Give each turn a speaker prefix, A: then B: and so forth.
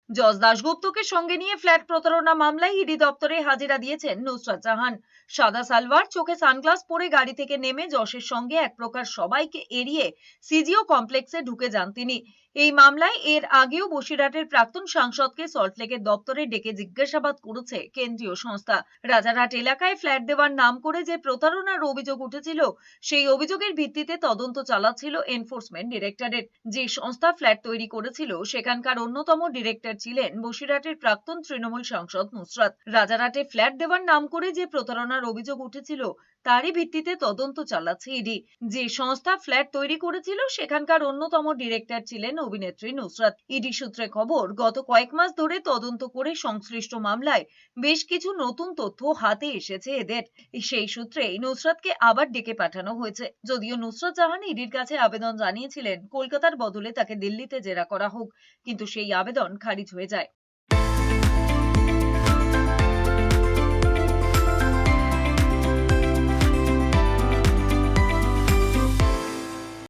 A: জজ দাশগুপ্তকে সঙ্গে নিয়ে ফ্ল্যাট প্রতারণা মামলায় ইডি দপ্তরে হাজিরা দিয়েছেন নুসরাত জাহান। সাদা সালোয়ার, চোখে সানগ্লাস পরে গাড়ি থেকে নেমে যশের সঙ্গে এক প্রকার সবাইকে এড়িয়ে সিজিও কমপ্লেক্সে ঢুকে যান তিনি। এই মামলায় এর আগেও বসিরহাটের প্রাক্তন সাংসদকে সল্টলেকের দপ্তরে ডেকে জিজ্ঞাসাবাদ করেছে কেন্দ্রীয় সংস্থা। রাজারহাট এলাকায় ফ্ল্যাট দেওয়ার নাম করে যে প্রতারণার অভিযোগ উঠেছিল, সেই অভিযোগের ভিত্তিতে তদন্ত চালাচ্ছিল এনফোর্সমেন্ট ডিরেক্টরেট। যে সংস্থা ফ্ল্যাট তৈরি করেছিল সেখানকার অন্যতম ডিরেক্টর ছিলেন বসিরহাটের প্রাক্তন তৃণমূল সাংসদ নুসরাত। রাজারহাটে ফ্ল্যাট দেওয়ার নাম করে যে প্রতারণার অভিযোগ উঠেছিল তারই ভিত্তিতে তদন্ত চালাচ্ছে ইডি। যে সংস্থা ফ্ল্যাট তৈরি করেছিল সেখানকার অন্যতম ডিরেক্টর ছিলেন অভিনেত্রী নুসরাত। ইডি সূত্রে খবর, গত কয়েক মাস ধরে তদন্ত করে সংশ্লিষ্ট মামলায় বেশ কিছু নতুন তথ্য হাতে এসেছে এদের। সেই সূত্রেই নুসরাতকে আবার ডেকে পাঠানো হয়েছে। যদিও নুসরাত জাহান ইডির কাছে আবেদন জানিয়েছিলেন কলকাতার বদলে তাকে দিল্লিতে জেরা করা হোক, কিন্তু সেই আবেদন খারিজ হয়ে যায়।